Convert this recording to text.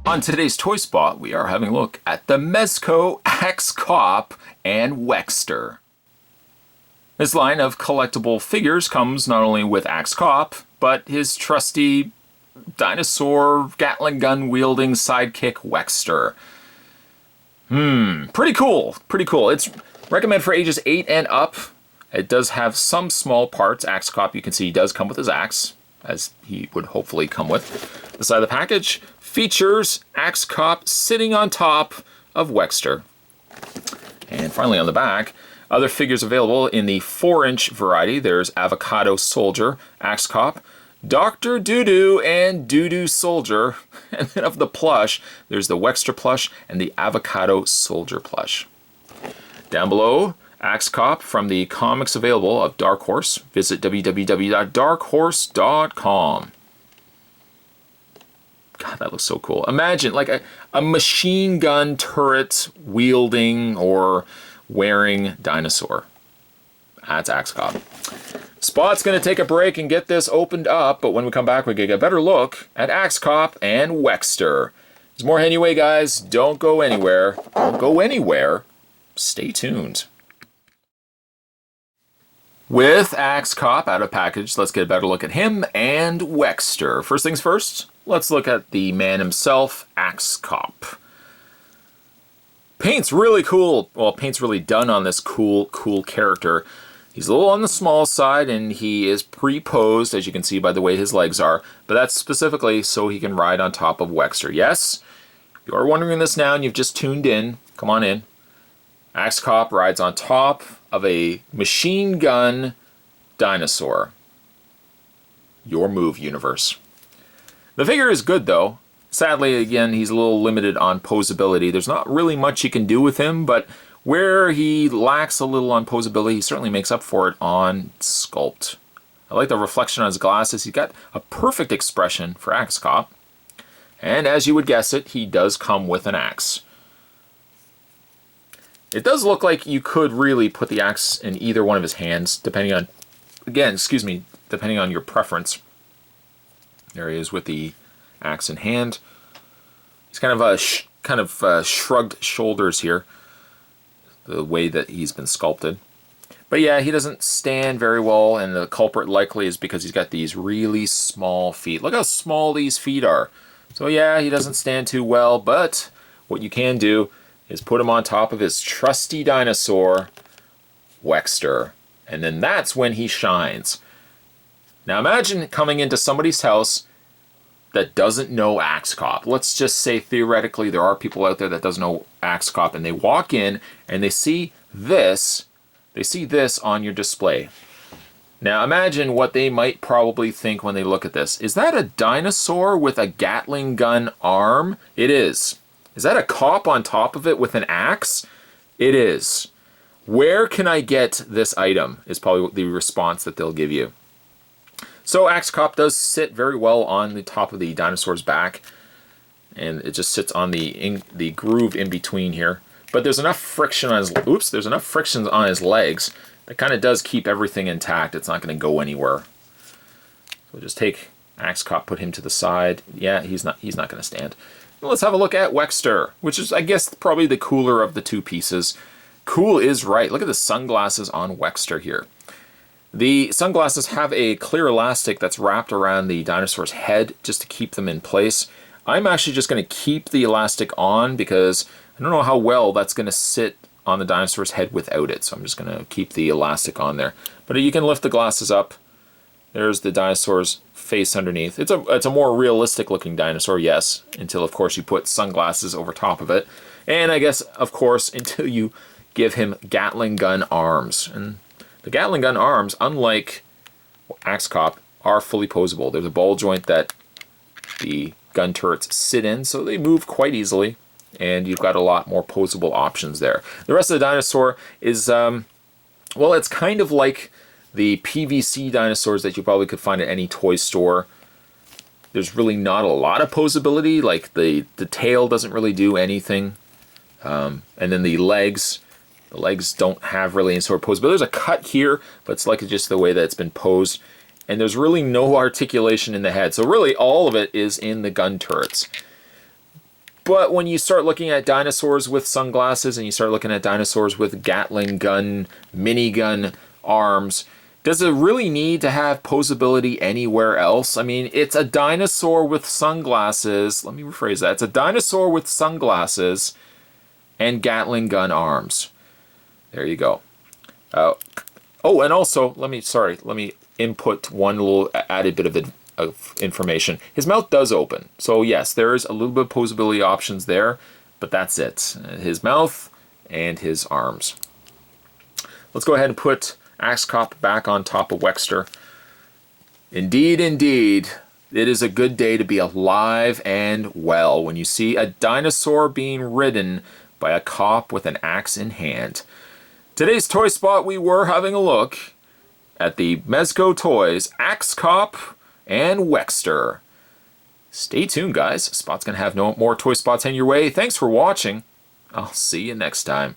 On today's Toy Spot, we are having a look at the Mezco Axe Cop and Wexter. This line of collectible figures comes not only with Axe Cop, but his trusty dinosaur Gatling gun wielding sidekick Wexter. Pretty cool, pretty cool. It's recommended for ages 8 and up. It does have some small parts. Axe Cop, you can see, does come with his axe, as he would hopefully come with. The side of the package features Axe Cop sitting on top of Wexter. And finally on the back, other figures available in the 4-inch variety. There's Avocado Soldier, Axe Cop, Dr. Doodoo, and Doodoo Soldier. And then of the plush, there's the Wexter plush and the Avocado Soldier plush. Down below, Axe Cop from the comics available of Dark Horse. Visit www.darkhorse.com. God, that looks so cool. Imagine like a machine gun turret wielding or wearing dinosaur. That's Axe Cop. Spot's going to take a break and get this opened up, but when we come back, we're going to get a better look at Axe Cop and Wexter. There's more anyway, guys. Don't go anywhere. Don't go anywhere. Stay tuned. With Axe Cop out of package, let's get a better look at him and Wexter. First things first, let's look at the man himself, Axe Cop. Paint's really cool. Well, paint's really done on this cool character. He's a little on the small side, and he is pre-posed, as you can see by the way his legs are, but that's specifically so he can ride on top of Wexter. Yes, you are wondering this now, and you've just tuned in. Come on in. Axe Cop rides on top of a machine gun dinosaur. Your move, universe. The figure is good, though. Sadly, again, he's a little limited on posability. There's not really much you can do with him, but where he lacks a little on posability, he certainly makes up for it on sculpt. I like the reflection on his glasses. He's got a perfect expression for Axe Cop. And as you would guess it, he does come with an axe. It does look like you could really put the axe in either one of his hands, depending on, depending on your preference. There he is with the axe in hand. He's kind of shrugged shoulders here, the way that he's been sculpted. But yeah, he doesn't stand very well, and the culprit likely is because he's got these really small feet. Look how small these feet are. So yeah, he doesn't stand too well, but what you can do is put him on top of his trusty dinosaur, Wexter. And then that's when he shines. Now imagine coming into somebody's house that doesn't know Axe Cop. Let's just say theoretically there are people out there that doesn't know Axe Cop, and they walk in and they see this. They see this on your display. Now imagine what they might probably think when they look at this. Is that a dinosaur with a Gatling gun arm? It is. Is that a cop on top of it with an axe? It is. Where can I get this item is probably the response that they'll give you. So Axe Cop does sit very well on the top of the dinosaur's back, and it just sits on the groove in between here. But there's enough friction on his there's enough friction on his legs that kind of does keep everything intact. It's not going to go anywhere. So just take Axe Cop, put him to the side. Yeah, he's not going to stand. Let's have a look at Wexter, which is, I guess, probably the cooler of the two pieces. Cool is right. Look at the sunglasses on Wexter here. The sunglasses have a clear elastic that's wrapped around the dinosaur's head just to keep them in place. I'm actually just going to keep the elastic on because I don't know how well that's going to sit on the dinosaur's head without it. So I'm just going to keep the elastic on there. But you can lift the glasses up. There's the dinosaur's face underneath. It's a more realistic looking dinosaur, yes, until of course you put sunglasses over top of it. And I guess, of course, until you give him Gatling gun arms. And the Gatling gun arms, unlike Axe Cop, are fully posable. There's a ball joint that the gun turrets sit in, so they move quite easily, and you've got a lot more posable options there. The rest of the dinosaur is, well, it's kind of like the PVC dinosaurs that you probably could find at any toy store. There's really not a lot of posability, like the tail doesn't really do anything. And then the legs don't have really any sort of pose. But there's a cut here, but it's like just the way that it's been posed. And there's really no articulation in the head. So really all of it is in the gun turrets. But when you start looking at dinosaurs with sunglasses and you start looking at dinosaurs with Gatling gun, minigun arms, does it really need to have posability anywhere else? I mean, it's a dinosaur with sunglasses. Let me rephrase that. It's a dinosaur with sunglasses and Gatling gun arms. There you go. Oh, and also, let me input one little added bit of information. His mouth does open. So yes, there is a little bit of posability options there, but that's it. His mouth and his arms. Let's go ahead and put Axe Cop back on top of Wexter. Indeed, indeed, it is a good day to be alive and well when you see a dinosaur being ridden by a cop with an axe in hand. Today's Toy Spot, we were having a look at the Mezco Toys Axe Cop and Wexter. Stay tuned, guys. Spot's going to have no more Toy Spots in your way. Thanks for watching. I'll see you next time.